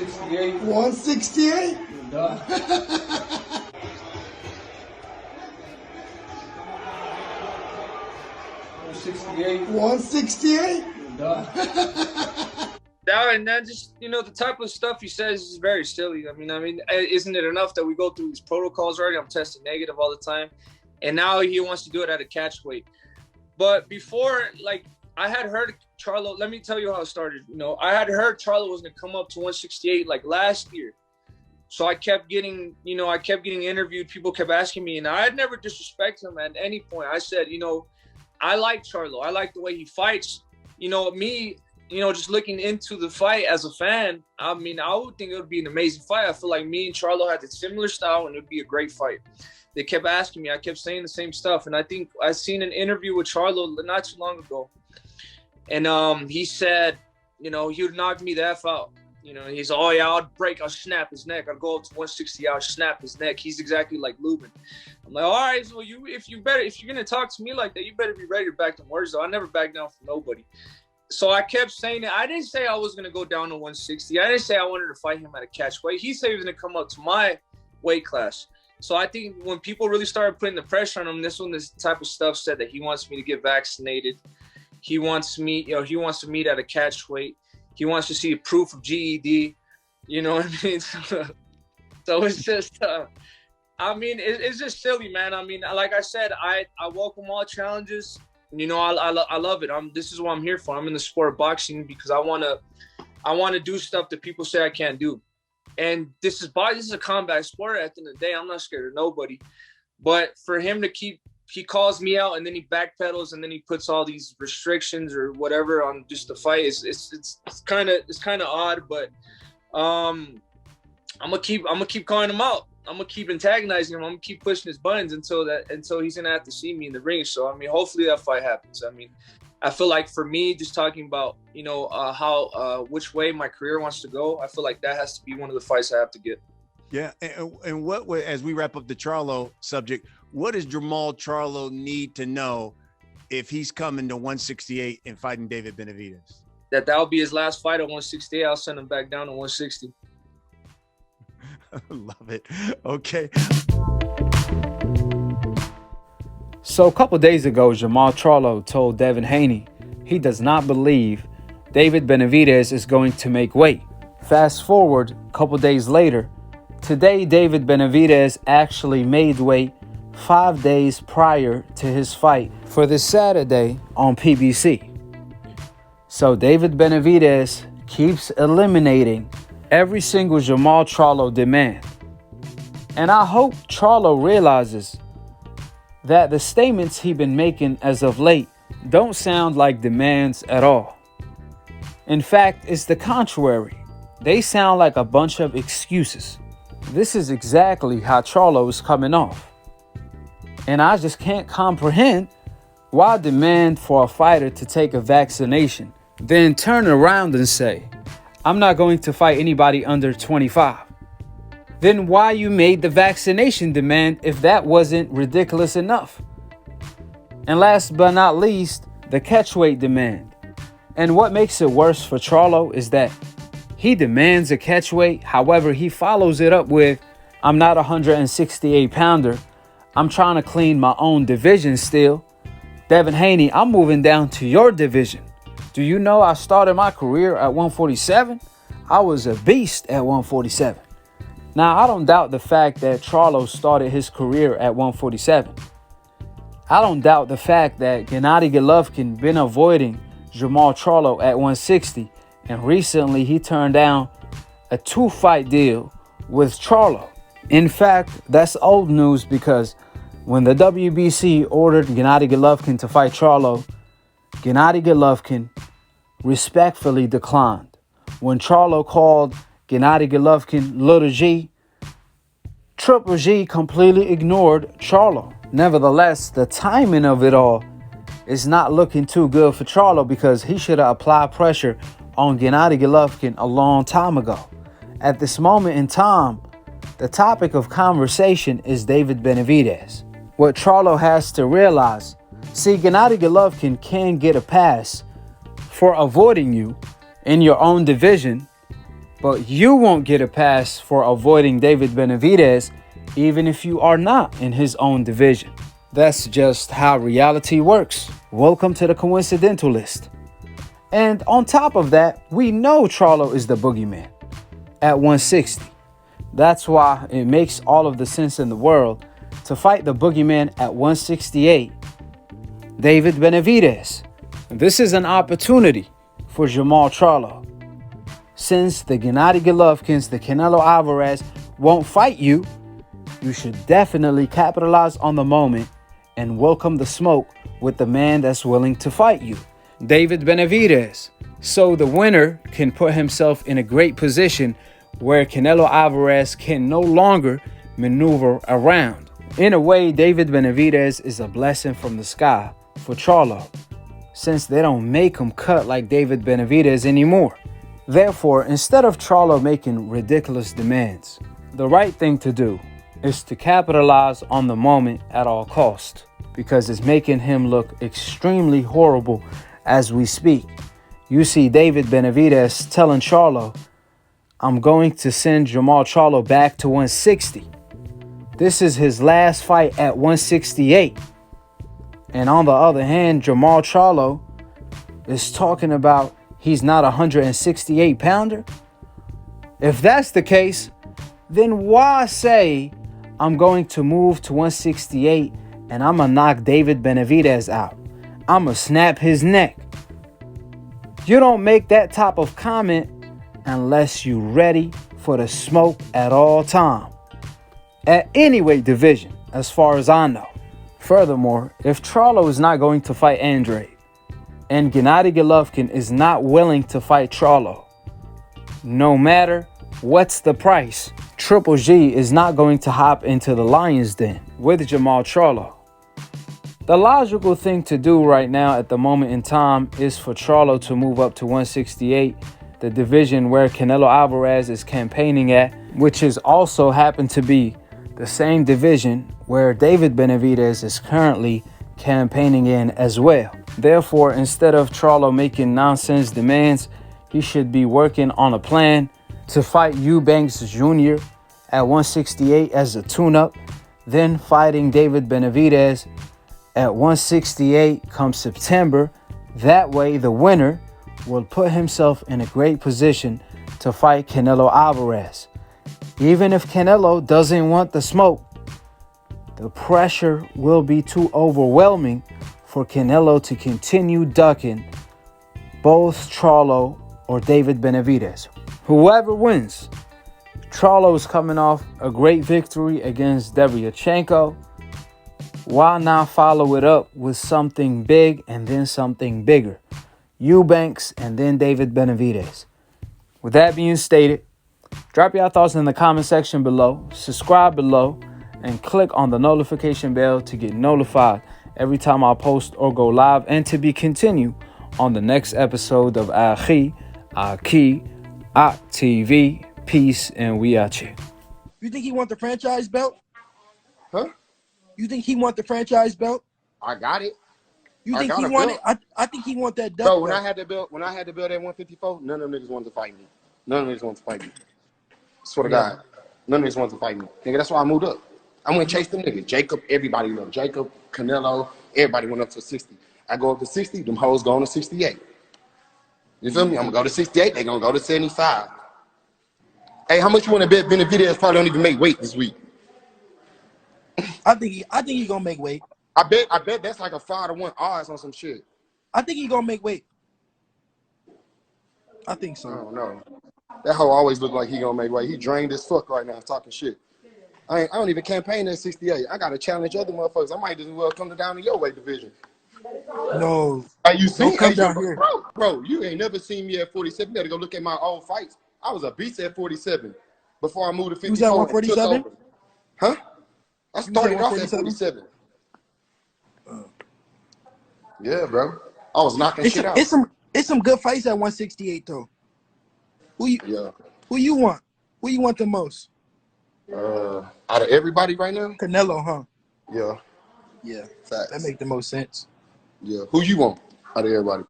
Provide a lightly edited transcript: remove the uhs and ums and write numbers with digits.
168. 168? Done. 168. 168? Done. That and then just, you know, the type of stuff he says is very silly. I mean, isn't it enough that we go through these protocols already? I'm testing negative all the time, and now he wants to do it at a catch weight. But before, like, I had heard Charlo. Let me tell you how it started. You know, I had heard Charlo was gonna come up to 168 like last year. So I kept getting interviewed. People kept asking me, and I had never disrespected him at any point. I said, you know, I like Charlo. I like the way he fights. You know, me, you know, just looking into the fight as a fan, I mean, I would think it would be an amazing fight. I feel like me and Charlo had a similar style, and it would be a great fight. They kept asking me. I kept saying the same stuff. And I think I seen an interview with Charlo not too long ago. And he said, you know, he would knock me the F out. You know, he's, oh, yeah, I'll snap his neck. I'll go up to 160, I'll snap his neck. He's exactly like Lubin. I'm like, all right, so if you're going to talk to me like that, you better be ready to back them words, though. I never back down for nobody. So I kept saying it. I didn't say I was going to go down to 160. I didn't say I wanted to fight him at a catch weight. He said he was going to come up to my weight class. So I think when people really started putting the pressure on him, this type of stuff said that he wants me to get vaccinated. He wants me, you know, he wants to meet at a catch weight. He wants to see proof of GED. You know what I mean? So it's just, I mean, it's just silly, man. I mean, like I said, I welcome all challenges. You know, I love it. This is what I'm here for. I'm in the sport of boxing because I want to do stuff that people say I can't do. And this is a combat sport. At the end of the day, I'm not scared of nobody. But for him to he calls me out and then he backpedals and then he puts all these restrictions or whatever on just the fight. It's kind of odd, but I'm gonna keep calling him out. I'm gonna keep antagonizing him. I'm gonna keep pushing his buttons until he's gonna have to see me in the ring. So I mean, hopefully that fight happens. I mean, I feel like for me, just talking about, you know, which way my career wants to go, I feel like that has to be one of the fights I have to get. Yeah, and what, as we wrap up the Charlo subject, what does Jermall Charlo need to know if he's coming to 168 and fighting David Benavidez? That'll be his last fight at 168. I'll send him back down to 160. Love it. Okay. So a couple days ago, Jermall Charlo told Devin Haney he does not believe David Benavidez is going to make weight. Fast forward a couple days later, today David Benavidez actually made weight 5 days prior to his fight for this Saturday on PBC. So David Benavidez keeps eliminating every single Jermall Charlo demand. And I hope Charlo realizes that the statements he's been making as of late don't sound like demands at all. In fact, it's the contrary. They sound like a bunch of excuses. This is exactly how Charlo is coming off. And I just can't comprehend why demand for a fighter to take a vaccination, then turn around and say, I'm not going to fight anybody under 25. Then why you made the vaccination demand if that wasn't ridiculous enough? And last but not least, the catchweight demand. And what makes it worse for Charlo is that he demands a catchweight, however, he follows it up with, I'm not a 168-pounder. I'm trying to clean my own division still. Devin Haney, I'm moving down to your division. Do you know I started my career at 147? I was a beast at 147. Now, I don't doubt the fact that Charlo started his career at 147. I don't doubt the fact that Gennady Golovkin been avoiding Jermall Charlo at 160, and recently he turned down a 2-fight deal with Charlo. In fact, that's old news because when the WBC ordered Gennady Golovkin to fight Charlo, Gennady Golovkin respectfully declined. When Charlo called Gennady Golovkin Little G, Triple G completely ignored Charlo. Nevertheless, the timing of it all is not looking too good for Charlo because he should have applied pressure on Gennady Golovkin a long time ago. At this moment in time, the topic of conversation is David Benavidez. What Charlo has to realize, see, Gennady Golovkin can get a pass for avoiding you in your own division But you won't get a pass for avoiding David Benavidez, even if you are not in his own division. That's just how reality works. Welcome to the coincidental list. And on top of that, we know Charlo is the boogeyman at 160. That's why it makes all of the sense in the world to fight the boogeyman at 168, David Benavidez. This is an opportunity for Jermall Charlo. Since the Gennady Golovkins, the Canelo Alvarez won't fight you, you should definitely capitalize on the moment and welcome the smoke with the man that's willing to fight you, David Benavidez. So the winner can put himself in a great position where Canelo Alvarez can no longer maneuver around. In a way, David Benavidez is a blessing from the sky for Charlo, since they don't make him cut like David Benavidez anymore. Therefore, instead of Charlo making ridiculous demands, the right thing to do is to capitalize on the moment at all costs, because it's making him look extremely horrible as we speak. You see David Benavidez telling Charlo, I'm going to send Jermall Charlo back to 160. This is his last fight at 168. And on the other hand, Jermall Charlo is talking about he's not a 168 pounder. If that's the case, then why say I'm going to move to 168 and I'm gonna knock David Benavidez out? I'm gonna snap his neck. You don't make that type of comment unless you're ready for the smoke at all time, at any weight division, as far as I know. Furthermore, if Charlo is not going to fight Andrade and Gennady Golovkin is not willing to fight Charlo, no matter what's the price, Triple G is not going to hop into the lion's den with Jermall Charlo. The logical thing to do right now at the moment in time is for Charlo to move up to 168, the division where Canelo Alvarez is campaigning at, which is also happened to be the same division where David Benavidez is currently campaigning in as well. Therefore, instead of Charlo making nonsense demands, he should be working on a plan to fight Eubanks Jr. at 168 as a tune-up, then fighting David Benavidez at 168 come September. That way, the winner will put himself in a great position to fight Canelo Alvarez. Even if Canelo doesn't want the smoke, the pressure will be too overwhelming for Canelo to continue ducking both Charlo or David Benavidez. Whoever wins, Charlo is coming off a great victory against Deryachenko. Why not follow it up with something big and then something bigger? Eubanks and then David Benavidez. With that being stated, drop your thoughts in the comment section below, subscribe below, and click on the notification bell to get notified every time I post or go live, and to be continued on the next episode of Akhi, TV. Peace, and we out here. You think he want the franchise belt? Huh? You think he want the franchise belt? I got it. You think got he a want belt. it? I think he want that Bro, belt. when I had the belt at 154, none of them niggas wanted to fight me. None of them niggas wanted to fight me. Swear to God. None of them niggas wanted to fight me. Nigga, that's why I moved up. I went chase them niggas. Jacob, everybody loved Jacob, Canelo, everybody went up to 60. I go up to 60, them hoes going to 68. You feel me? I'm gonna go to 68, they gonna go to 75. Hey, how much you want to bet Benavidez probably don't even make weight this week? I think he gonna make weight. I bet that's like a 5-1 odds on some shit. I think he gonna make weight. I think so. I don't know. That hoe always look like he gonna make weight. He drained as fuck right now talking shit. I don't even campaign at 68. I gotta challenge other motherfuckers. I might as well come down to your weight division. No. Hey, you see? Don't come down here. Bro, you ain't never seen me at 47. You gotta go look at my old fights. I was a beast at 47 before I moved to 54. You was at 147? Huh? I started off at 47. Yeah, bro. I was knocking shit out. It's some good fights at 168 though. Who you want? Who you want the most? Out of everybody right now? Canelo, huh? Yeah. Yeah. Facts. That make the most sense. Yeah. Who you want out of everybody?